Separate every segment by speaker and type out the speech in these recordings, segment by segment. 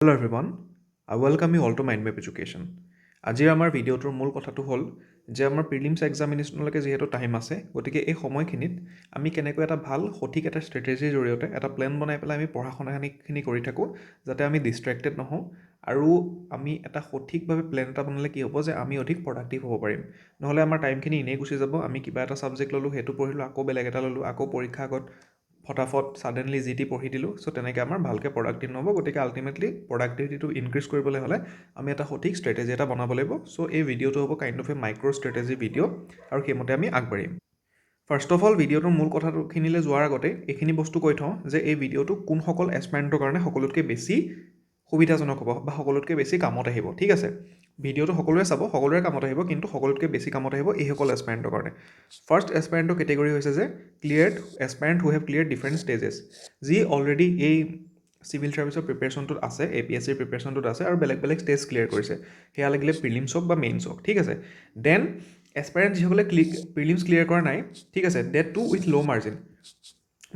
Speaker 1: Hello everyone, I welcome you all to Mindmap Education. আজিৰ আমাৰ ভিডিঅ'টোৰ মূল কথাটো হ'ল যে আমাৰ প্ৰিলিমছ এক্সামিনেশ্যনলৈকে যিহেতু টাইম আছে গতিকে এই সময়খিনিত আমি কেনেকৈ এটা ভাল সঠিক এটা ষ্ট্ৰেটেজিৰ জৰিয়তে এটা প্লেন বনাই পেলাই আমি পঢ়া শুনাখিনি কৰি থাকোঁ যাতে আমি ডিষ্ট্ৰেক্টেড নহওঁ আৰু আমি এটা সঠিকভাৱে প্লেন এটা বনালে কি হ'ব যে আমি অধিক প্ৰডাক্টিভ হ'ব পাৰিম নহ'লে আমাৰ টাইমখিনি এনেই গুচি যাব আমি কিবা এটা ছাবজেক্ট ল'লোঁ সেইটো পঢ়িলোঁ আকৌ বেলেগ এটা ল'লোঁ আকৌ পৰীক্ষা আগত ফটাফট ছাডেনলি যি টি পঢ়ি দিলোঁ চ' তেনেকৈ আমাৰ ভালকৈ প্ৰডাক্টিভ নহ'ব গতিকে আল্টিমেটলি প্ৰডাক্টিভিটিটো ইনক্ৰিজ কৰিবলৈ হ'লে আমি এটা সঠিক ষ্ট্ৰেটেজি এটা বনাব লাগিব চ' এই ভিডিঅ'টো হ'ব kind of A micro' strategy video' আৰু সেইমতে আমি আগবাঢ়িম ফাৰ্ষ্ট অফ অল ভিডিঅ'টোৰ মূল কথাখিনিলৈ যোৱাৰ আগতে এইখিনি বস্তু কৈ থওঁ যে এই ভিডিঅ'টো কোনসকল এছপাইৰেণ্টৰ কাৰণে সকলোতকৈ বেছি সুবিধাজনক হ'ব বা সকলোতকৈ বেছি কামত আহিব ঠিক আছে ভিডিঅ'টো সকলোৱে চাব সকলোৰে কামত আহিব কিন্তু সকলোতকৈ বেছি কামত আহিব এইসকল এছপাইৰেণ্টৰ কাৰণে ফাৰ্ষ্ট এছপাইৰেণ্টৰ কেটেগৰী হৈছে যে cleared aspirant who have clear different stages যি অলৰেডি এই চিভিল ছাৰ্ভিচৰ প্ৰিপেৰেশ্যনটোত আছে APSCৰ প্ৰিপেৰেশ্যনটোত আছে আৰু বেলেগ বেলেগ ষ্টেজ ক্লিয়াৰ কৰিছে সেয়া লাগিলে প্ৰিলিমছ হওক বা মেইনছ হওক ঠিক আছে দেন এছপাইৰেণ্ট যিসকলে প্ৰিলিমছ ক্লিয়াৰ কৰা নাই ঠিক আছে that to with low' margin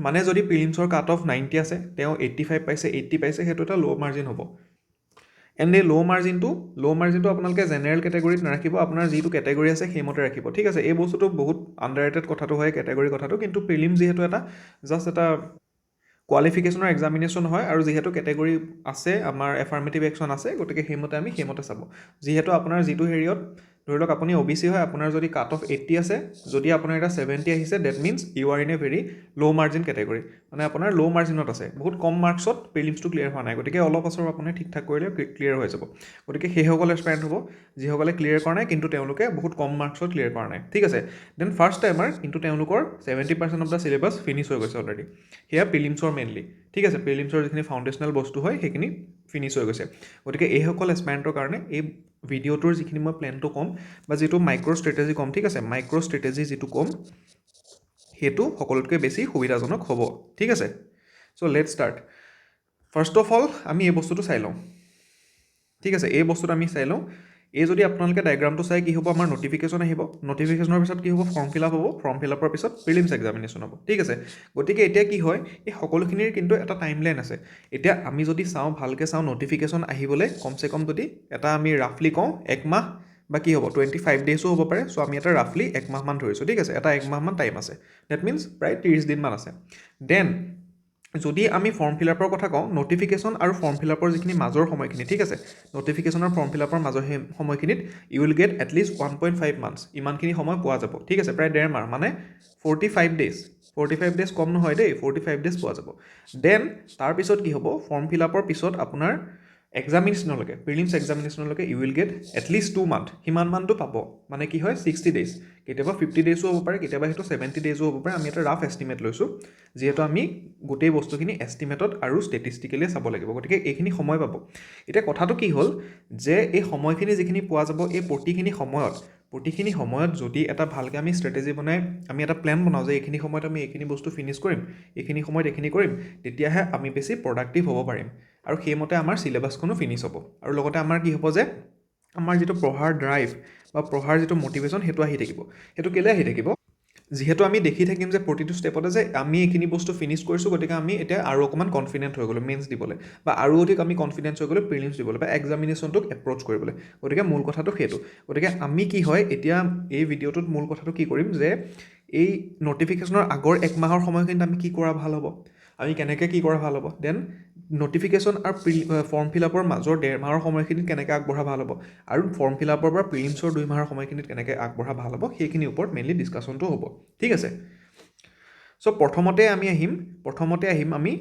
Speaker 1: মানে যদি প্ৰিলিমছৰ কাট অফ 90 আছে তেওঁ 85 পাইছে 80 পাইছে সেইটো এটা ল' মাৰ্জিন হ'ব এণ্ড এই ল' মাৰ্জিনটো আপোনালোকে জেনেৰেল কেটেগৰীত নাৰাখিব আপোনাৰ যিটো কেটেগৰী আছে সেইমতে ৰাখিব ঠিক আছে এই বস্তুটো বহুত আণ্ডাৰৰেটেড কথাটো হয় কেটেগৰী কথাটো কিন্তু প্ৰিলিম যিহেতু এটা জাষ্ট এটা কোৱালিফিকেশ্যনৰ এক্সামিনেশ্যন হয় আৰু যিহেতু কেটেগৰী আছে আমাৰ এফাৰ্মেটিভ একশ্যন আছে গতিকে সেইমতে চাব যিহেতু আপোনাৰ যিটো হেৰিয়ত ধৰি লওক আপুনি OBC হয় আপোনাৰ যদি কাট অফ 80 আছে যদি আপোনাৰ এটা 70 আহিছে that means you are in a very low' margin category মানে আপোনাৰ ল' মাৰ্জিনত আছে বহুত কম মাৰ্কছত প্ৰিলিমছটো ক্লিয়াৰ হোৱা নাই গতিকে অলপ বছৰ আপুনি ঠিক ঠাক কৰিলে ক্লিয়াৰ হৈ যাব গতিকে সেইসকল এছপাইৰেণ্ট হ'ব যিসকলে ক্লিয়াৰ কৰা নাই কিন্তু তেওঁলোকে বহুত কম মাৰ্কছত ক্লিয়াৰ কৰা নাই ঠিক আছে দেন ফাৰ্ষ্ট টাইমাৰ কিন্তু তেওঁলোকৰ 70% অফ দ্য চিলেবাছ ফিনিছ হৈ গৈছে অলৰেডি সেয়া প্ৰিলিমছৰ মেইনলি ঠিক আছে প্ৰিলিমছৰ যিখিনি ফাউণ্ডেশ্যনেল বস্তু হয় সেইখিনি ফিনিছ হৈ গৈছে গতিকে এইসকল এছপাইৰেণ্টৰ কাৰণে এই ভিডিঅ'টোৰ যিখিনি মই প্লেনটো ক'ম বা যিটো মাইক্ৰ' ষ্ট্ৰেটেজি ক'ম ঠিক আছে মাইক্ৰ' ষ্ট্ৰেটেজি যিটো ক'ম সেইটো সকলোতকৈ বেছি সুবিধাজনক হ'ব ঠিক আছে so' let start first of all আমি এই বস্তুটো চাই লওঁ ঠিক আছে এই বস্তুটো আমি চাই লওঁ এই যদি আপোনালোকে ডায়েগ্ৰামটো চাই কি হ'ব আমাৰ নটিফিকেশ্যন আহিব নটিফিকেশ্যনৰ পিছত কি হ'ব ফৰ্ম ফিল আপ হ'ব ফৰ্ম ফিল আপৰ পিছত প্ৰিলিমছ এক্সামিনেশ্যন হ'ব ঠিক আছে গতিকে এতিয়া কি হয় এই সকলোখিনিৰ কিন্তু এটা টাইমলাইন আছে এতিয়া আমি যদি চাওঁ ভালকৈ চাওঁ নটিফিকেশ্যন আহিবলৈ কমচে কম যদি এটা আমি ৰাফলি কওঁ একমাহ বা কি হ'ব 25 ডেইজো হ'ব পাৰে চ' আমি এটা ৰাফলি একমাহমান ধৰিছোঁ ঠিক আছে এটা একমাহমান টাইম আছে ডেট মিনছ প্ৰায় 30 দিনমান আছে দেন যদি আমি ফৰ্ম ফিল আপৰ কথা কওঁ নটিফিকেশ্যন আৰু ফৰ্ম ফিল আপৰ যিখিনি মাজৰ সময়খিনি ঠিক আছে নটিফিকেশ্যন আৰু ফৰ্ম ফিল আপৰ মাজৰ সেই সময়খিনিত you will get at least 1.5 months ইমানখিনি সময় পোৱা যাব ঠিক আছে প্ৰায় 1.5 মাহ মানে 45 ডেইজ কম নহয় দেই 45 ডেইজ পোৱা যাব দেন তাৰপিছত কি হ'ব ফৰ্ম ফিল আপৰ পিছত আপোনাৰ এক্সামিনেশ্যনলৈকে প্ৰিলিমছ এক্সামিনেশ্যনলৈকে you will get at least 2 month সিমান মানটো পাব মানে কি হয় 60 ডেইজ কেতিয়াবা 50 ডেইজো হ'ব পাৰে কেতিয়াবা সেইটো 70 ডেইজো হ'ব পাৰে আমি এটা ৰাফ এষ্টিমেট লৈছোঁ যিহেতু আমি গোটেই বস্তুখিনি এষ্টিমেটত আৰু ষ্টেটিষ্টিকেলি চাব লাগিব গতিকে এইখিনি সময় পাব এতিয়া কথাটো কি হ'ল যে এই সময়খিনি যিখিনি পোৱা যাব এই প্ৰতিখিনি সময়ত যদি এটা ভালকৈ আমি ষ্ট্ৰেটেজি বনাই আমি এটা প্লেন বনাওঁ যে এইখিনি সময়ত আমি এইখিনি বস্তু ফিনিছ কৰিম এইখিনি সময়ত এইখিনি কৰিম তেতিয়াহে আমি বেছি প্ৰডাক্টিভ হ'ব পাৰিম আৰু সেইমতে আমাৰ চিলেবাছখনো ফিনিছ হ'ব আৰু লগতে আমাৰ কি হ'ব যে আমাৰ যিটো পঢ়াৰ ড্ৰাইভ বা পঢ়াৰ যিটো মটিভেশ্যন সেইটো আহি থাকিব সেইটো কেলৈ আহি থাকিব যিহেতু আমি দেখি থাকিম যে প্ৰতিটো ষ্টেপতে যে আমি এইখিনি বস্তু ফিনিছ কৰিছোঁ গতিকে আমি এতিয়া আৰু অকণমান কনফিডেণ্ট হৈ গ'লোঁ মেইনছ দিবলৈ বা আৰু অধিক আমি কনফিডেঞ্চ হৈ গ'লোঁ প্ৰিলিমছ দিবলৈ বা এক্সামিনেশ্যনটোক এপ্ৰ'চ কৰিবলৈ গতিকে মূল কথাটো সেইটো গতিকে আমি কি হয় এতিয়া এই ভিডিঅ'টোত মূল কথাটো কি কৰিম যে এই নটিফিকেশ্যনৰ আগৰ এক মাহৰ সময়খিনিত আমি কি কৰা ভাল হ'ব আমি কেনেকৈ কি কৰা ভাল হ'ব দেন নটিফিকেশ্যন আৰু ফৰ্ম ফিল আপৰ মাজৰ 1.5 মাহৰ সময়খিনিত কেনেকৈ আগবঢ়া ভাল হ'ব আৰু ফৰ্ম ফিল আপৰ পৰা প্ৰিলিমছৰ 2 মাহৰ সময়খিনিত কেনেকৈ আগবঢ়া ভাল হ'ব সেইখিনিৰ ওপৰত মেইনলি ডিছকাশ্যনটো হ'ব ঠিক আছে চ' প্ৰথমতে আহিম আমি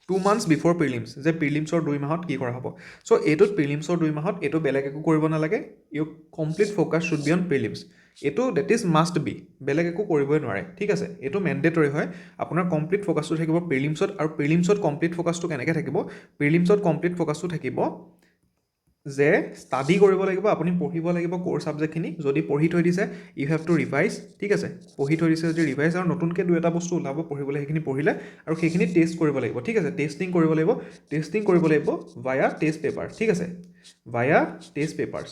Speaker 1: 2 মান্থছ বিফ'ৰ প্ৰিলিমছ যে প্ৰিলিমছৰ 2 মাহত কি কৰা হ'ব চ' এইটোত প্ৰিলিমছৰ 2 মাহত এইটো বেলেগ একো কৰিব নালাগে you complete focus should be on prelims এইটো ডেট ইজ মাষ্ট বি বেলেগ একো কৰিবই নোৱাৰে ঠিক আছে এইটো মেণ্ডেটৰী হয় আপোনাৰ কমপ্লিট ফ'কাছটো থাকিব প্ৰিলিমছত আৰু প্ৰিলিমছত কমপ্লিট ফ'কাছটো কেনেকৈ থাকিব প্ৰিলিমছত কমপ্লিট ফ'কাছটো থাকিব যে ষ্টাডি কৰিব লাগিব আপুনি পঢ়িব লাগিব ক'ৰ ছাবজেক্টখিনি যদি পঢ়ি থৈ দিছে ইউ হেভ টু ৰিভাইজ ঠিক আছে পঢ়ি থৈ দিছে যদি ৰিভাইজ আৰু নতুনকৈ 2-এটা বস্তু ওলাব পঢ়িবলৈ সেইখিনি পঢ়িলে আৰু সেইখিনি টেষ্ট কৰিব লাগিব ঠিক আছে টেষ্টিং কৰিব লাগিব ভায়া টেষ্ট পেপাৰ ঠিক আছে ভায়া টেষ্ট পেপাৰ্ছ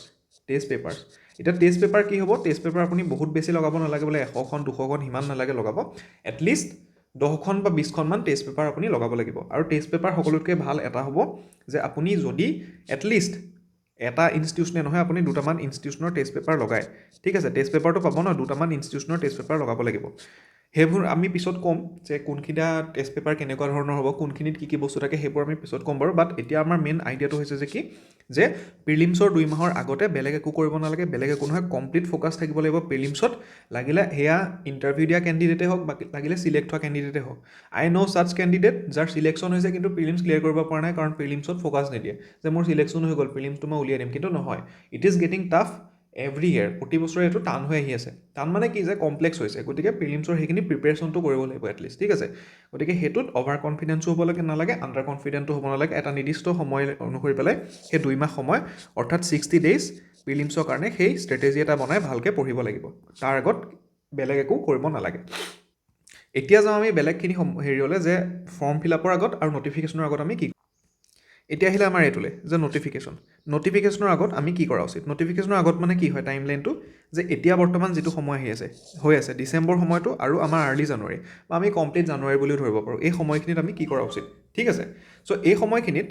Speaker 1: এতিয়া টেষ্ট পেপাৰ কি হ'ব টেষ্ট পেপাৰ আপুনি বহুত বেছি লগাব নালাগে বোলে 100খন 200খন সিমান নালাগে লগাব এটলিষ্ট 10খন বা 20খনমান টেষ্ট পেপাৰ আপুনি লগাব লাগিব আৰু টেষ্ট পেপাৰ সকলোতকৈ ভাল এটা হ'ব যে আপুনি যদি এটলিষ্ট এটা ইনষ্টিটিউচনে নহয় আপুনি দুটামান ইনষ্টিটিউচনৰ টেষ্ট পেপাৰ লগায় ঠিক আছে টেষ্ট পেপাৰটো পাব ন দুটামান ইনষ্টিটিউচনৰ টেষ্ট পেপাৰ লগাব লাগিব সেইবোৰ আমি পিছত ক'ম যে কোনখিনিটা টেষ্ট পেপাৰ কেনেকুৱা ধৰণৰ হ'ব কোনখিনিত কি কি বস্তু থাকে সেইবোৰ আমি পিছত ক'ম বাৰু বাট এতিয়া আমাৰ মেইন আইডিয়াটো হৈছে যে কি যে প্ৰিলিমছৰ 2 মাহৰ আগতে বেলেগ একো কৰিব নালাগে বেলেগ একো নহয় কমপ্লিট ফ'কাছ থাকিব লাগিব প্ৰিলিমছত লাগিলে সেয়া ইণ্টাৰভিউ দিয়া কেণ্ডিডেটেই হওক বা লাগিলে চিলেক্ট হোৱা কেণ্ডিডেটেই হওক আই ন' ছাচ কেণ্ডিডেট যাৰ চিলেকশ্যন হৈছে কিন্তু প্ৰিলিমছ ক্লিয়াৰ কৰিব পৰা নাই কাৰণ প্ৰিলিমছত ফ'কাছ নিদিয়ে যে মোৰ চিলেকশ্যন হৈ গ'ল প্ৰিলিমছটো মই উলিয়াই দিম কিন্তু নহয় it is getting tough every year প্ৰতি বছৰে এইটো টান হৈ আহি আছে টান মানে কি যে কমপ্লেক্স হৈছে গতিকে প্ৰিলিমছৰ সেইখিনি প্ৰিপেৰেশ্যনটো কৰিব লাগিব এটলিষ্ট ঠিক আছে গতিকে সেইটোত অভাৰ কনফিডেঞ্চো হ'ব নালাগে আণ্ডাৰ কনফিডেণ্টো হ'ব নালাগে এটা নিৰ্দিষ্ট সময় অনুসৰি পেলাই সেই 2 মাহ সময় অৰ্থাৎ 60 ডেইজ প্ৰিলিমছৰ কাৰণে সেই ষ্ট্ৰেটেজি এটা বনাই ভালকৈ পঢ়িব লাগিব তাৰ আগত বেলেগ একো কৰিব নালাগে এতিয়া যাওঁ আমি বেলেগখিনি হেৰিয়লৈ যে ফৰ্ম ফিল আপৰ আগত আৰু নটিফিকেশ্যনৰ আগত আমি কি এতিয়া আহিলে আমাৰ এইটোলৈ যে নটিফিকেশ্যনৰ আগত আমি কি কৰা উচিত নটিফিকেশ্যনৰ আগত মানে কি হয় টাইম লাইনটো যে এতিয়া বৰ্তমান যিটো সময় হৈ আছে ডিচেম্বৰ সময়টো আৰু আমাৰ আৰ্লি জানুৱাৰী বা আমি কমপ্লিট জানুৱাৰী বুলিও ধৰিব পাৰোঁ এই সময়খিনিত আমি কি কৰা উচিত ঠিক আছে চ' এই সময়খিনিত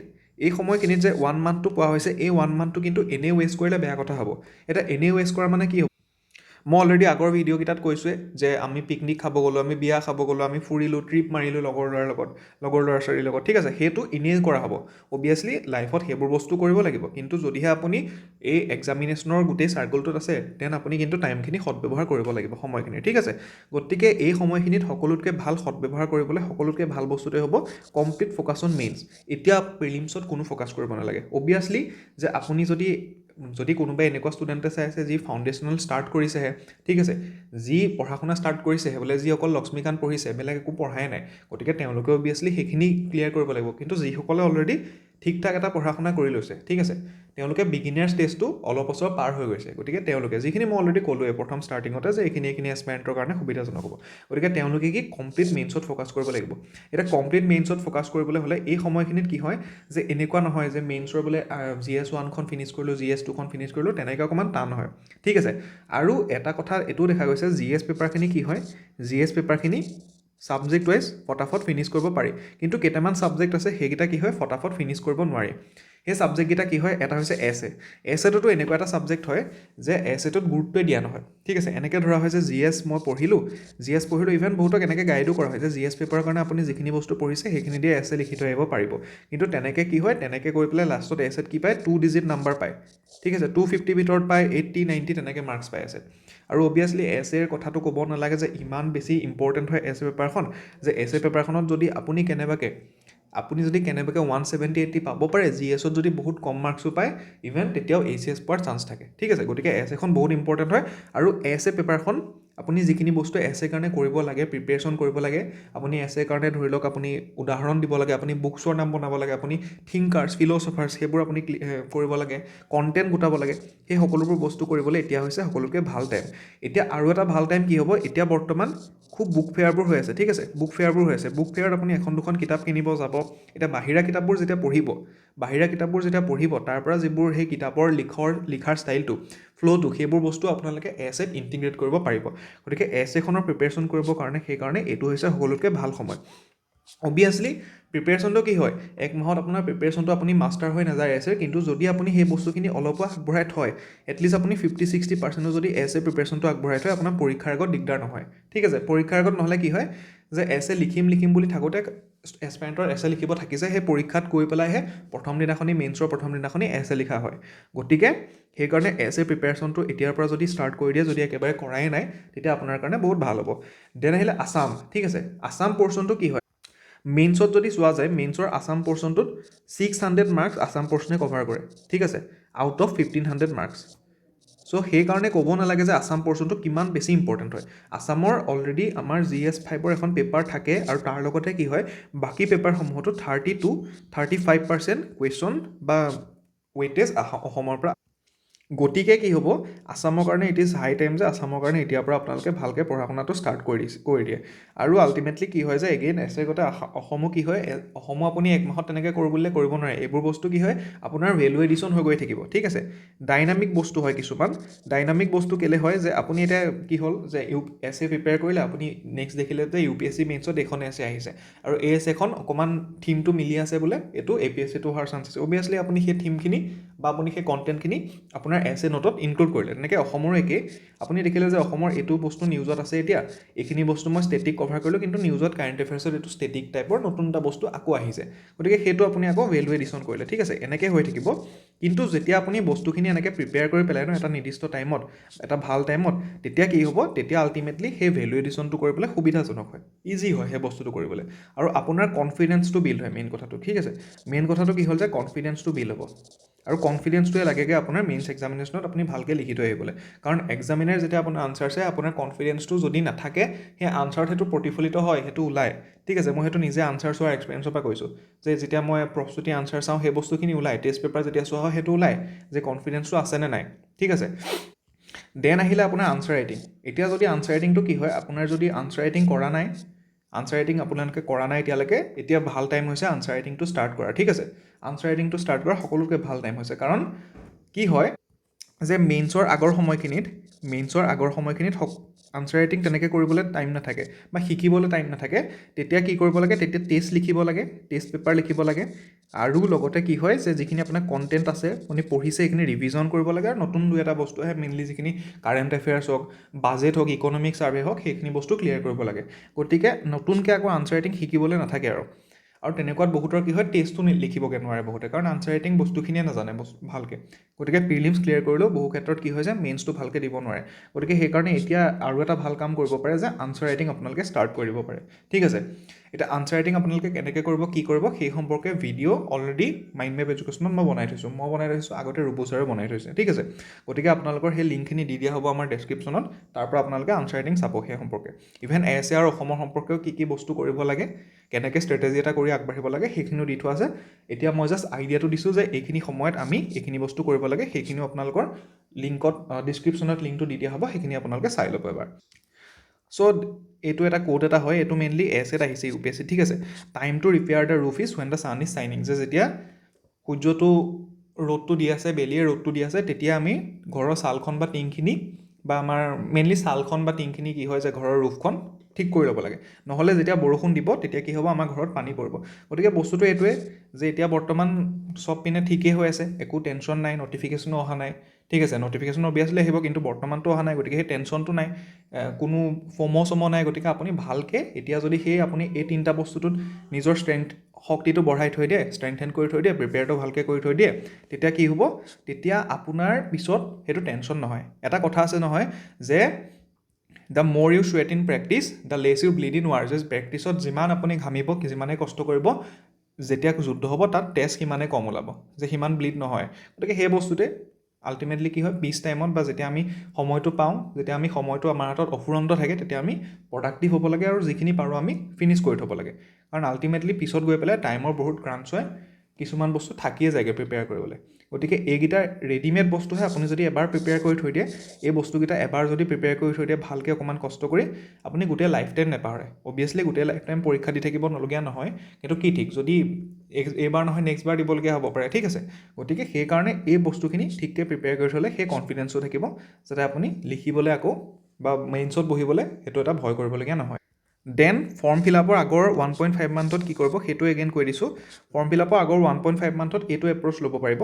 Speaker 1: যে 1 মান্থটো পোৱা হৈছে এই 1 মান্থটো কিন্তু এনেই ৱেষ্ট কৰিলে বেয়া কথা হ'ব এটা এনেই ৱেষ্ট কৰা মানে কি হ'ব মই অলৰেডি আগৰ ভিডিঅ'কেইটাত কৈছোঁৱে যে আমি পিকনিক খাব গ'লোঁ আমি বিয়া খাব গ'লোঁ আমি ফুৰিলোঁ ট্ৰিপ মাৰিলোঁ লগৰ ল'ৰা ছোৱালীৰ লগত ঠিক আছে সেইটো এনেই কৰা হ'ব অভিয়াছলি লাইফত সেইবোৰ বস্তু কৰিব লাগিব কিন্তু যদিহে আপুনি এই এক্সামিনেশ্যনৰ গোটেই চাৰ্কলটোত আছে দেন আপুনি কিন্তু টাইমখিনি সদব্যৱহাৰ কৰিব লাগিব সময়খিনি ঠিক আছে গতিকে এই সময়খিনিত সকলোতকৈ ভাল সদব্যৱহাৰ কৰিবলৈ সকলোতকৈ ভাল বস্তুটোৱে হ'ব কমপ্লিট ফ'কাছ অন মেইনছ এতিয়া প্ৰিলিমছত কোনো ফ'কাছ কৰিব নালাগে অভিয়াছলি যে আপুনি যদি কোনোবাই এনেকুৱা ষ্টুডেণ্টে চাই আছে যি ফাউণ্ডেশ্যনেল ষ্টাৰ্ট কৰিছেহে ঠিক আছে যি পঢ়া শুনা ষ্টাৰ্ট কৰিছেহে বোলে যি অকল লক্ষ্মীকান্ত পঢ়িছে বেলেগ একো পঢ়াই নাই গতিকে তেওঁলোকে অভিয়াছলি সেইখিনি ক্লিয়াৰ কৰিব লাগিব কিন্তু যিসকলে অলৰেডি ঠিক ঠাক এটা পঢ়া শুনা কৰি লৈছে ঠিক আছে তেওঁলোকে বিগিনাৰ ষ্টেজটো অলপ বছৰ পাৰ হৈ গৈছে গতিকে তেওঁলোকে যিখিনি মই অলৰেডি ক'লোৱে প্ৰথম ষ্টাৰ্টিঙতে যে এইখিনি এছপাইৰেণ্টৰ কাৰণে সুবিধাজনক হ'ব গতিকে তেওঁলোকে কি কমপ্লিট মেইনছত ফ'কাছ কৰিব লাগিব এতিয়া কমপ্লিট মেইনছত ফ'কাছ কৰিবলৈ হ'লে এই সময়খিনিত কি হয় যে এনেকুৱা নহয় যে মেইনছৰ বোলে GS1খন ফিনিছ কৰিলোঁ GS2খন ফিনিছ কৰিলোঁ তেনেকৈ অকণমান টান হয় ঠিক আছে আৰু এটা কথা এইটোও দেখা গৈছে GS পেপাৰখিনি কি হয় GS পেপাৰখিনি ছাবজেক্ট ৱাইজ ফটাফট ফিনিছ কৰিব পাৰি কিন্তু কেইটামান ছাবজেক্ট আছে সেইকেইটা কি হয় ফটাফট ফিনিছ কৰিব নোৱাৰি সেই ছাবজেক্টকেইটা কি হয় এটা হৈছে এছেটোতো এনেকুৱা এটা ছাবজেক্ট হয় যে এছেটোত গুৰুত্বই দিয়া নহয় ঠিক আছে এনেকৈ ধৰা হয় যে GS মই পঢ়িলোঁ ইভেন বহুতক এনেকৈ গাইডো কৰা হয় যে GS পেপাৰৰ কাৰণে আপুনি যিখিনি বস্তু পঢ়িছে সেইখিনি দিয়ে এছে লিখি থৈ আহিব পাৰিব কিন্তু তেনেকৈ কি হয় তেনেকৈ কৰি পেলাই লাষ্টত এছেত কি পায় 2 ডিজিট নাম্বাৰ পায় ঠিক আছে 250 ভিতৰত পায় 80 90 তেনেকৈ মাৰ্কছ পাই আছে আৰু অভিয়াছলি এছেৰ কথাটো ক'ব নালাগে যে ইমান বেছি ইম্পৰ্টেণ্ট হয় এছে পেপাৰখন যে এছে পেপাৰখনত যদি আপুনি কেনেবাকৈ 170-80 পাব পাৰে GSত যদি বহুত কম মাৰ্কছো পায় ইভেন তেতিয়াও ACS পোৱাৰ চান্স থাকে ঠিক আছে গতিকে এছেখন বহুত ইম্পৰ্টেণ্ট হয় আৰু এছে পেপাৰখন আপুনি যিখিনি বস্তু এছে কাৰণে কৰিব লাগে প্ৰিপেৰেশ্যন কৰিব লাগে আপুনি এছে কাৰণে ধৰি লওক আপুনি উদাহৰণ দিব লাগে আপুনি বুকছৰ নাম বনাব লাগে আপুনি থিংকাৰ্ছ ফিল'চফাৰ্ছ সেইবোৰ আপুনি কৰিব লাগে কণ্টেণ্ট গোটাব লাগে সেই সকলোবোৰ বস্তু কৰিবলৈ এতিয়া হৈছে সকলোতকৈ ভাল টাইম এতিয়া আৰু এটা ভাল টাইম কি হ'ব এতিয়া বৰ্তমান খুব বুক ফেয়াৰবোৰ হৈ আছে ঠিক আছে বুক ফেয়াৰত আপুনি এখন দুখন কিতাপ কিনিব যাব এতিয়া বাহিৰা কিতাপবোৰ যেতিয়া পঢ়িব তাৰ পৰা যিবোৰ সেই কিতাপৰ লিখাৰ ষ্টাইলটো ফ্ল'টো সেইবোৰ বস্তু আপোনালোকে এছেত ইণ্টিগ্ৰেট কৰিব পাৰিব গতিকে এছেখনৰ প্ৰিপেৰেশ্যন কৰিবৰ কাৰণে সেইকাৰণে এইটো হৈছে সকলোতকৈ ভাল সময় অভিয়াছলি প্ৰিপেৰেশ্যনটো কি হয় 1 মাহত আপোনাৰ প্ৰিপেৰেশ্যনটো আপুনি মাষ্টাৰ হৈ নাযায় এছে কিন্তু যদি আপুনি সেই বস্তুখিনি অলপো আগবঢ়াই থয় এটলিষ্ট আপুনি 50-60% যদি এছে প্ৰিপেৰেশ্যনটো আগবঢ়াই থয় আপোনাৰ পৰীক্ষাৰ আগত দিগদাৰ নহয় ঠিক আছে পৰীক্ষাৰ আগত নহ'লে কি হয় যে এছে লিখিম বুলি থাকোঁতে এছপাইৰেণ্টৰ এছে লিখিব থাকিছে সেই পৰীক্ষাত গৈ পেলাইহে মেইনছৰ প্ৰথম দিনাখনি এছে লিখা হয় গতিকে সেইকাৰণে এছে প্ৰিপেৰেশ্যনটো এতিয়াৰ পৰা যদি ষ্টাৰ্ট কৰি দিয়ে যদি একেবাৰে কৰাই নাই তেতিয়া আপোনাৰ কাৰণে বহুত ভাল হ'ব দেন আহিলে আছাম ঠিক আছে আছাম পৰ্চনটো কি হয় মেইনছত যদি চোৱা যায় মেইনছৰ আছাম পৰ্চনটোত 600 মাৰ্কছ আছাম পৰ্চনে কভাৰ কৰে ঠিক আছে আউট অফ 1500 মাৰ্কছ চ' সেইকাৰণে ক'ব নালাগে যে আছাম পৰ্চনটো কিমান বেছি ইম্পৰ্টেণ্ট হয় আছামৰ অলৰেডি আমাৰ GS5ৰ এখন পেপাৰ থাকে আৰু তাৰ লগতে কি হয় বাকী পেপাৰসমূহতো 30-35% কুৱেশ্যন বা ৱেইটেজ অসমৰ পৰা গতিকে কি হ'ব আছামৰ কাৰণে ইট ইজ হাই টাইম যে আছামৰ কাৰণে এতিয়াৰ পৰা আপোনালোকে ভালকৈ পঢ়া শুনাটো ষ্টাৰ্ট কৰি দিয়ে আৰু আল্টিমেটলি কি হয় যে এগেইন এছেগতে অসমো কি হয় অসমো আপুনি এক মাহত তেনেকৈ কৰোঁ বুলিলে কৰিব নোৱাৰে এইবোৰ বস্তু কি হয় আপোনাৰ ভেলু এডিশ্যন হৈ গৈ থাকিব ঠিক আছে ডাইনামিক বস্তু হয় কিছুমান ডাইনামিক বস্তু কেলৈ হয় যে আপুনি এতিয়া কি হ'ল যে এছ এ প্ৰিপেয়াৰ কৰিলে আপুনি নেক্সট দেখিলে যে UPSC মেইনছত এইখন এছ এ আহিছে আৰু এই এছ এখন অকণমান থিমটো মিলি আছে বোলে এইটো APSCটো হোৱাৰ চান্স আছে অভিয়াছলি আপুনি সেই থিমখিনি বা আপুনি সেই কণ্টেণ্টখিনি আপোনাৰ এছ এ নোটত ইনক্লুড কৰিলে তেনেকৈ অসমৰো একেই আপুনি দেখিলে যে অসমৰ এইটো বস্তু নিউজত আছে এতিয়া এইখিনি বস্তু মই ষ্টেটিক কভাৰ কৰিলোঁ কিন্তু নিউজত কাৰেণ্ট এফেয়াৰ্ছত এইটো ষ্টেটিক টাইপৰ নতুন এটা বস্তু আকৌ আহিছে গতিকে সেইটো আপুনি আকৌ ভেলু এডিশ্যন কৰিলে ঠিক আছে এনেকৈ হৈ থাকিব কিন্তু যেতিয়া আপুনি বস্তুখিনি এনেকৈ প্ৰিপেয়াৰ কৰি পেলাই ন এটা নিৰ্দিষ্ট টাইমত এটা ভাল টাইমত তেতিয়া কি হ'ব তেতিয়া আল্টিমেটলি সেই ভেলু এডিশ্যনটো কৰিবলৈ সুবিধাজনক হয় ইজি হয় সেই বস্তুটো কৰিবলৈ আৰু আপোনাৰ কনফিডেন্সটো বিল্ড হয় মেইন কথাটো ঠিক আছে মেইন কথাটো কি হ'ল যে কনফিডেন্সটো বিল্ড হ'ব আৰু কনফিডেন্সটোৱে লাগেগৈ আপোনাৰ মেইনছ এক্সামিনেশ্যনত আপুনি ভালকৈ লিখি থৈ আহিবলৈ কাৰণ এক্সামিনাৰ যেতিয়া আপোনাৰ আনচাৰ চাই আপোনাৰ কনফিডেন্সটো যদি নাথাকে সেই আনচাৰত সেইটো প্ৰতিফলিত হয় সেইটো ওলায় ঠিক আছে মই সেইটো নিজে আনচাৰ চোৱাৰ এক্সপিৰিয়েঞ্চৰ পৰা কৈছোঁ যে যেতিয়া মই প্ৰস্তুতি আনচাৰ চাওঁ সেই বস্তুখিনি ওলায় টেষ্ট পেপাৰ যেতিয়া চোৱা হয় সেইটো ওলায় যে কনফিডেন্সটো আছেনে নাই ঠিক আছে দেন আহিলে আপোনাৰ আনচাৰ ৰাইটিং এতিয়া যদি আনচাৰ ৰাইটিংটো কি হয় আপোনাৰ যদি আনচাৰ ৰাইটিং কৰা নাই আনচাৰ ৰাইটিং আপোনালোকে কৰা নাই এতিয়ালৈকে এতিয়া ভাল টাইম হৈছে আনচাৰ ৰাইটিংটো ষ্টাৰ্ট কৰা ঠিক আছে আনচাৰ ৰাইটিংটো ষ্টাৰ্ট কৰা সকলোতকৈ ভাল টাইম হৈছে কাৰণ কি হয় যে মেইনছৰ আগৰ সময়খিনিত আনচাৰ ৰাইটিং তেনেকৈ কৰিবলৈ টাইম নাথাকে বা শিকিবলৈ টাইম নাথাকে তেতিয়া কি কৰিব লাগে তেতিয়া টেষ্ট লিখিব লাগে টেষ্ট পেপাৰ লিখিব লাগে আৰু লগতে কি হয় যে যিখিনি আপোনাৰ কণ্টেণ্ট আছে আপুনি পঢ়িছে সেইখিনি ৰিভিজন কৰিব লাগে আৰু নতুন দুই এটা বস্তু আহে মেইনলি যিখিনি কাৰেণ্ট এফেয়াৰ্ছ হওক বাজেট হওক ইকনমিক ছাৰ্ভে হওক সেইখিনি বস্তু ক্লিয়াৰ কৰিব লাগে গতিকে নতুনকৈ আকৌ আনচাৰ ৰাইটিং শিকিবলৈ নাথাকে আৰু তেনেকুৱাত বহুতৰ কি হয় টেষ্টটো লিখিবগৈ নোৱাৰে বহুতে কাৰণ আনচাৰ ৰাইটিং বস্তুখিনিয়ে নাজানে ভালকৈ গতিকে প্ৰিলিমছ ক্লিয়াৰ কৰিলেও বহু ক্ষেত্ৰত কি হয় যে মেইনছটো ভালকৈ দিব নোৱাৰে গতিকে সেইকাৰণে এতিয়া আৰু এটা ভাল কাম কৰিব পাৰে যে আনচাৰ ৰাইটিং আপোনালোকে ষ্টাৰ্ট কৰি দিব পাৰে ঠিক আছে এতিয়া আনচাৰ ৰাইটিং আপোনালোকে কেনেকৈ কৰিব কি কৰিব সেই সম্পৰ্কে ভিডিঅ' অলৰেডি মাইণ্ড মেপ এডুকেশ্যনত মই বনাই থৈছোঁ আগতে ৰূপু ছাৰে বনাই থৈছে ঠিক আছে গতিকে আপোনালোকৰ সেই লিংকখিনি দি দিয়া হ'ব আমাৰ ডেছক্ৰিপশ্যনত তাৰ পৰা আপোনালোকে আনচাৰ ৰাইটিং চাব সেই সম্পৰ্কে ইভেন এছ এ আৰু অসমৰ সম্পৰ্কেও কি বস্তু কৰিব লাগে কেনেকৈ ষ্ট্ৰেটেজি এটা কৰি আগবাঢ়িব লাগে সেইখিনিও দি থোৱা আছে এতিয়া মই জাষ্ট আইডিয়াটো দিছোঁ যে এইখিনি সময়ত আমি এইখিনি বস্তু কৰিব লাগে সেইখিনিও আপোনালোকৰ লিংকত ডিছক্ৰিপশ্যনত লিংকটো দি দিয়া হ'ব সেইখিনি আপোনালোকে চাই ল'ব এবাৰ চ' এইটো এটা কোড এটা হয় এইটো মেইনলি এছ এত আহিছে UPSC ঠিক আছে time to repair the roof is when the sun is shining যে যেতিয়া সূৰ্যটো ৰ'দটো দি আছে বেলিয়ে ৰ'দটো দি আছে তেতিয়া আমি ঘৰৰ ছালখন বা টিংখিনি বা আমাৰ মেইনলি ছালখন বা টিংখিনি কি হয় যে ঘৰৰ ৰুফখন ঠিক কৰি ল'ব লাগে নহ'লে যেতিয়া বৰষুণ দিব তেতিয়া কি হ'ব আমাৰ ঘৰত পানী পৰিব গতিকে বস্তুটো এইটোৱে যে এতিয়া বৰ্তমান চব পিনে ঠিকেই হৈ আছে একো টেনশ্যন নাই নটিফিকেশ্যনো অহা নাই ঠিক আছে নটিফিকেশ্যন অবিয়াছলি আহিব কিন্তু বৰ্তমানটো অহা নাই গতিকে সেই টেনশ্যনটো নাই কোনো ফম নাই গতিকে আপুনি ভালকৈ এতিয়া যদি আপুনি এই তিনিটা বস্তুটোত নিজৰ শক্তিটো বঢ়াই থৈ দিয়ে ষ্ট্ৰেংথেন কৰি থৈ দিয়ে প্ৰিপেয়াৰটো ভালকৈ কৰি থৈ দিয়ে তেতিয়া কি হ'ব তেতিয়া আপোনাৰ পিছত সেইটো টেনশ্যন নহয় এটা কথা আছে নহয় যে the more you sweat in practice the less you bleed in war যে প্ৰেক্টিছত যিমান আপুনি ঘামিব যিমানেই কষ্ট কৰিব যেতিয়া যুদ্ধ হ'ব তাত তেজ সিমানেই কম ওলাব যে সিমান ব্লিড নহয় গতিকে সেই বস্তুতে আল্টিমেটলি কি হয় পিছ টাইমত বা যেতিয়া আমি সময়টো পাওঁ যেতিয়া আমি সময়টো আমাৰ হাতত অফুৰন্ত থাকে তেতিয়া আমি প্ৰডাক্টিভ হ'ব লাগে আৰু যিখিনি পাৰোঁ আমি ফিনিছ কৰি থ'ব লাগে কাৰণ আল্টিমেটলি পিছত গৈ পেলাই টাইমৰ বহুত ক্ৰাঞ্চ হয় কিছুমান বস্তু থাকিয়ে যায়গৈ প্ৰিপেয়াৰ কৰিবলৈ গতিকে এইকেইটা ৰেডিমেড বস্তুহে আপুনি যদি এবাৰ প্ৰিপেয়াৰ কৰি থৈ দিয়ে এই বস্তুকেইটা এবাৰ যদি প্ৰিপেয়াৰ কৰি থৈ দিয়ে ভালকৈ অকণমান কষ্ট কৰি আপুনি গোটেই লাইফ টাইম নেপাহৰে অবিয়াছলি গোটেই লাইফ টাইম পৰীক্ষা দি থাকিব নলগীয়া নহয় কিন্তু কি ঠিক যদি এইবাৰ নহয় নেক্সট বাৰ দিবলগীয়া হ'ব পাৰে ঠিক আছে গতিকে সেইকাৰণে এই বস্তুখিনি ঠিককৈ প্ৰিপেয়াৰ কৰি থ'লে সেই কনফিডেঞ্চো থাকিব যাতে আপুনি লিখিবলৈ আকৌ বা মেইনছত বহিবলৈ সেইটো এটা ভয় কৰিবলগীয়া নহয় দেন ফৰ্ম ফিল আপৰ আগৰ 1.5 মান্থত কি কৰিব সেইটো এগেইন কৈ দিছোঁ ফৰ্ম ফিল আপৰ আগৰ 1.5 মান্থত এইটো এপ্ৰ'চ ল'ব পাৰিব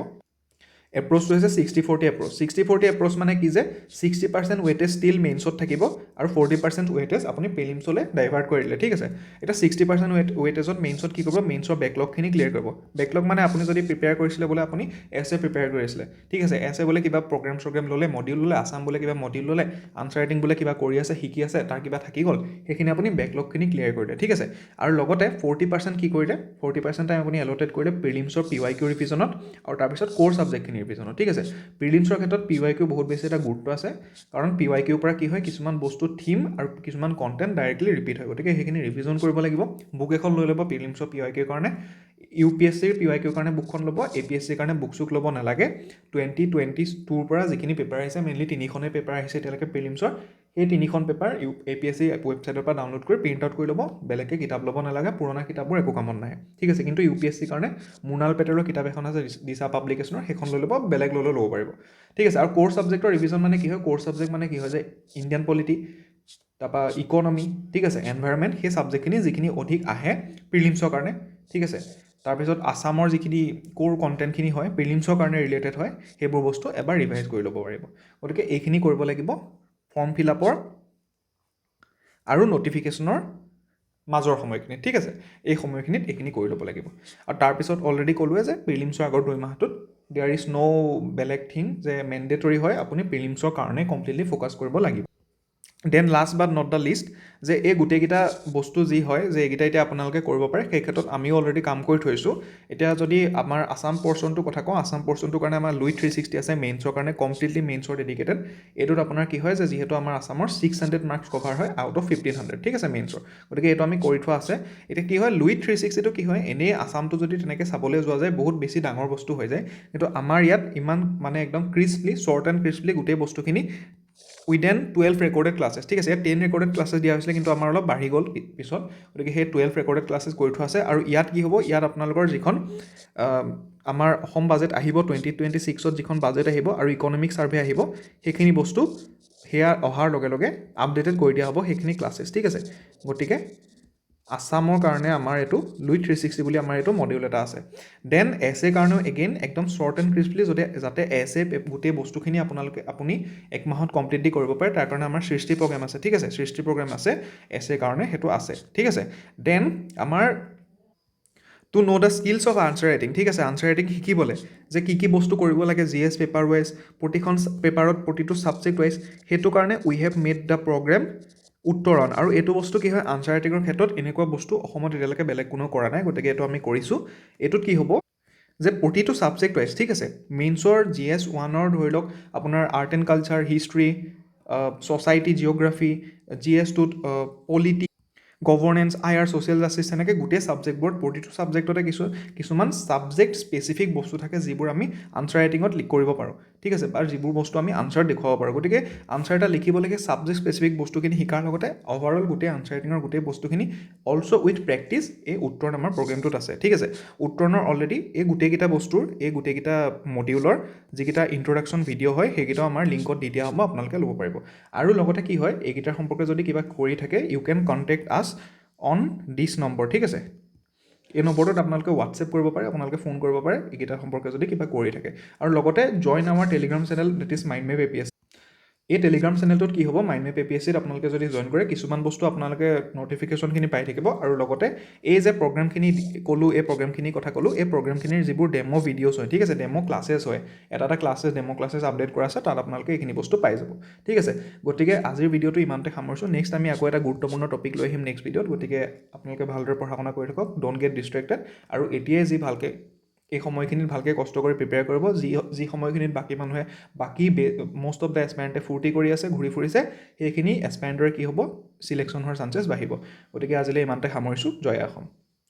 Speaker 1: এপ্ৰ'চটো হৈছে 60-40 এপ্ৰ'চ 60-40 এপ্ৰ'চ মানে কি যে 60% ৱেটেজ ষ্টিল মেইনছত থাকিব আৰু 40% ৱেটেজ আপুনি প্ৰিলিমছলৈ ডাইভাৰ্ট কৰি দিলে ঠিক আছে এতিয়া 60% ৱেটেজত মেইনছত কি কৰিব মেইনছৰ বেকলগখিনি ক্লিয়াৰ কৰিব বেকলগ মানে আপুনি যদি প্ৰিপেয়াৰ কৰিছিলে বোলে আপুনি এছ এ প্ৰিপেয়াৰ কৰিছিলে ঠিক আছে এছ এ বোলে কিবা প্ৰগ্ৰেম ল'লে মডিউল ল'লে আছাম বোলে কিবা মডিউল ল'লে আনচাৰ ৰাইটিং বোলে কিবা কৰি আছে শিকি আছে তাৰ কিবা থাকি গ'ল সেইখিনি আপুনি বেকলগখিনি ক্লিয়াৰ কৰিলে ঠিক আছে আৰু লগতে 40% কি কৰিলে 40% টাইম আপুনি এল'টেড কৰিলে প্ৰিলিমছৰ PYQ ৰিভিজনত আৰু তাৰপিছত ক'ৰ ছাবজেক্টখিনি ৰিভিজনত ঠিক আছে প্ৰিলিমছৰ ক্ষেত্ৰত PYQ বহুত বেছি এটা গুৰুত্ব আছে কাৰণ PYQৰ পৰা কি হয় কিছুমান বস্তু থিম আৰু কিছুমান কণ্টেণ্ট ডাইৰেক্টলি ৰিপিট হয় গতিকে সেইখিনি ৰিভিজন কৰিব লাগিব বুক এখন লৈ ল'ব প্ৰিলিমছৰ PYQৰ কাৰণে UPSCৰ PYQ কাৰণে বুকখন ল'ব, APSCৰ কাৰণে বুক চুক ল'ব নালাগে। 2022ৰ পৰা যিখিনি পেপাৰ আহিছে, মেইনলি 3খনেই পেপাৰ আহিছে এতিয়ালৈকে প্ৰিলিমছৰ, সেই 3খন পেপাৰ APSC ৱেবছাইটৰ পৰা ডাউনলোড কৰি প্ৰিণ্ট আউট কৰি ল'ব, বেলেগকৈ কিতাপ ল'ব নালাগে, পুৰণা কিতাপবোৰ একো কামত নাহে, ঠিক আছে। কিন্তু UPSCৰ কাৰণে মৃণাল পেটেলৰ কিতাপ এখন আছে দিশা পাব্লিকেশ্যনৰ, সেইখন লৈ ল'ব, বেলেগ ল'লেও ল'ব পাৰিব, ঠিক আছে। আৰু ক'ৰ ছাবজেক্টৰ ৰিভিজন মানে কি হয়, ক'ৰ ছাবজেক্ট মানে কি হয় যে ইণ্ডিয়ান পলিটি, তাৰপৰা ইকনমি, ঠিক আছে, এনভাইৰনমেণ্ট, সেই ছাবজেক্টখিনি যিখিনি অধিক আহে প্ৰিলিমছৰ কাৰণে, ঠিক আছে। তাৰপিছত আছামৰ যিখিনি ক'ৰ কণ্টেণ্টখিনি হয় প্ৰিলিমছৰ কাৰণে ৰিলেটেড হয়, সেইবোৰ বস্তু এবাৰ ৰিভাইজ কৰি ল'ব পাৰিব। গতিকে এইখিনি কৰিব লাগিব ফৰ্ম ফিল আপৰ আৰু ন'টিফিকেশ্যনৰ মাজৰ সময়খিনি, ঠিক আছে। এই সময়খিনিত এইখিনি কৰি ল'ব লাগিব। আৰু তাৰপিছত অলৰেডি ক'লোৱে যে প্ৰিলিমছৰ আগৰ 2 মাহটোত দেয়াৰ ইজ ন' বেলেগ থিং যে মেণ্ডেটৰী হয় আপুনি প্ৰিলিমছৰ কাৰণে কমপ্লিটলি ফ'কাছ কৰিব লাগিব। Then last but not the least, যে এই গোটেইকেইটা বস্তু যি হয় যে এইকেইটা এতিয়া আপোনালোকে কৰিব পাৰে, সেই ক্ষেত্ৰত আমিও অলৰেডি কাম কৰি থৈছোঁ। এতিয়া যদি আমাৰ আছাম পৰ্চনটোৰ কথা কওঁ, আছাম পৰ্চনটোৰ কাৰণে আমাৰ লুইথ 360 আছে মেইনছৰ কাৰণে, কমপ্লিটলি মেইনছৰ ডেডিকেটেড। এইটোত আপোনাৰ কি হয় যে যিহেতু আমাৰ আছামৰ 600 মাৰ্কছ কভাৰ হয় আউট অফ 1500, ঠিক আছে, মেইনছৰ, গতিকে এইটো আমি কৰি থোৱা আছে। এতিয়া কি হয় লুইথ 360টো কি হয়, এনেই আছামটো যদি তেনেকৈ চাবলৈ যোৱা যায় বহুত বেছি ডাঙৰ বস্তু হৈ যায়, কিন্তু আমাৰ ইয়াত ইমান মানে একদম ক্ৰিস্পলি, শ্বৰ্ট এণ্ড ক্ৰিস্পলি গোটেই বস্তুখিনি উইডেন 12 ৰেকৰ্ডেড ক্লাছেছ, ঠিক আছে। ইয়াত 10 ৰেকৰ্ডেড ক্লাছেছ দিয়া হৈছিলে, কিন্তু আমাৰ অলপ বাঢ়ি গ'ল পিছত, গতিকে সেই 12 ৰেকৰ্ডেড ক্লাছেছ কৰি থোৱা আছে। আৰু ইয়াত কি হ'ব, ইয়াত আপোনালোকৰ যিখন আমাৰ অসম বাজেট আহিব 2026ত, যিখন বাজেট আহিব আৰু ইকনমিক ছাৰ্ভে আহিব, সেইখিনি বস্তু সেয়া অহাৰ লগে লগে আপডেটেড কৰি দিয়া হ'ব সেইখিনি ক্লাছেছ, ঠিক আছে। গতিকে আছামৰ কাৰণে আমাৰ এইটো লুইথ 360 বুলি আমাৰ এইটো মডিউল এটা আছে। দেন এছে কাৰণেও এগেইন একদম শ্বৰ্ট এণ্ড ক্ৰিস্পলি যাতে এছে গোটেই বস্তুখিনি আপুনি 1 মাহত কমপ্লিটলি কৰিব পাৰে, তাৰ কাৰণে আমাৰ সৃষ্টি প্ৰগ্ৰেম আছে, ঠিক আছে, সৃষ্টি প্ৰগ্ৰেম আছে এছে কাৰণে, সেইটো আছে, ঠিক আছে। দেন আমাৰ to know' the skills of answer writing, ঠিক আছে, আনচাৰ ৰাইটিং শিকিবলৈ যে কি বস্তু কৰিব লাগে GS পেপাৰ ৱাইজ, প্ৰতিখন পেপাৰত প্ৰতিটো ছাবজেক্ট ৱাইজ, সেইটো কাৰণে উই হেভ মেড দ্য প্ৰগ্ৰেম উত্তৰণ। আৰু এইটো বস্তু কি হয় আনচাৰ ৰাইটিঙৰ ক্ষেত্ৰত এনেকুৱা বস্তু অসমত এতিয়ালৈকে বেলেগ কোনো কৰা নাই, গতিকে এইটো আমি কৰিছোঁ। এইটোত কি হ'ব যে প্ৰতিটো ছাবজেক্ট ৱাইজ, ঠিক আছে, মেইনছৰ GS 1ৰ ধৰি লওক আপোনাৰ art and culture, history, society, geography, GS 2ত polity, governance, IR, social justice, তেনেকৈ গোটেই ছাবজেক্টবোৰত প্ৰতিটো ছাবজেক্টতে কিছুমান ছাবজেক্ট স্পেচিফিক বস্তু থাকে যিবোৰ আমি আনচাৰ ৰাইটিঙত কৰিব পাৰোঁ, ঠিক আছে, বা যিবোৰ বস্তু আমি আনচাৰত দেখুৱাব পাৰোঁ। গতিকে আনচাৰ এটা লিখিবলৈকে ছাবজেক্ট স্পেচিফিক বস্তুখিনি শিকাৰ লগতে অভাৰঅল গোটেই আনচাৰ ৰাইটিঙৰ গোটেই বস্তুখিনি অলছ' উইথ প্ৰেক্টিছ এই উত্তৰণ আমাৰ প্ৰগ্ৰেমটোত আছে, ঠিক আছে। উত্তৰণৰ অলৰেডি এই গোটেইকেইটা বস্তুৰ এই গোটেইকেইটা মডিউলৰ যিকেইটা ইন্ট্ৰডাকশ্যন ভিডিঅ' হয় সেইকেইটাও আমাৰ লিংকত দি দিয়া হ'ব, আপোনালোকে ল'ব পাৰিব। আৰু লগতে কি হয় এইকেইটাৰ সম্পৰ্কে যদি কিবা কৰি থাকে ইউ কেন কণ্টেক্ট আছ অন দিছ নম্বৰ, ঠিক আছে। এই নম্বৰটোত আপোনালোকে হোৱাটছএপ কৰিব পাৰে, আপোনালোকে ফোন কৰিব পাৰে এইকেইটাৰ সম্পৰ্কে যদি কিবা কৰি থাকে। আৰু লগতে জইন আমাৰ Telegram channel that is mind map APSC। এই টেলিগ্ৰাম চেনেলটোত কি হ'ব মাইণ্ডমেপ APSCত আপোনালোকে যদি জইন কৰে কিছুমান বস্তু আপোনালোকে ন'টিফিকেশ্যনখিনি পাই থাকিব, আৰু লগতে এই যে প্ৰগ্ৰেমখিনি ক'লোঁ, এই প্ৰগ্ৰেমখিনিৰ কথা ক'লোঁ, এই প্ৰগ্ৰেমখিনিৰ যিবোৰ ডেমো ভিডিঅ'ছ হয়, ঠিক আছে, ডেমো ক্লাছেছ হয়, এটা ক্লাছেছ ডেমো ক্লাছেছ আপডেট কৰা আছে, তাত আপোনালোকে এইখিনি বস্তু পাই যাব, ঠিক আছে। গতিকে আজিৰ ভিডিঅ'টো ইমানতে সামৰিছোঁ, নেক্সট আমি আকৌ এটা গুৰুত্বপূৰ্ণ টপিক লৈ আহিম নেক্সট ভিডিঅ'ত। গতিকে আপোনালোকে ভালদৰে পঢ়া শুনা কৰি থাকক, ড'ণ্ট গেট ডিষ্ট্ৰেক্টেড, আৰু এতিয়াই যি ভালকৈ এই সময়খিনিত ভালকৈ কষ্ট কৰি প্ৰিপেয়াৰ কৰিব, যি সময়খিনিত বাকী মানুহে মষ্ট অফ দ্য এছপাইৰেণ্টে ফূৰ্তি কৰি আছে, ঘূৰি ফুৰিছে, সেইখিনি এছপাইৰেণ্টৰে কি হ'ব চিলেকশ্যন হোৱাৰ চান্সেছ বাঢ়িব। গতিকে আজিলৈ ইমানতে সামৰিছোঁ, জয় অসম।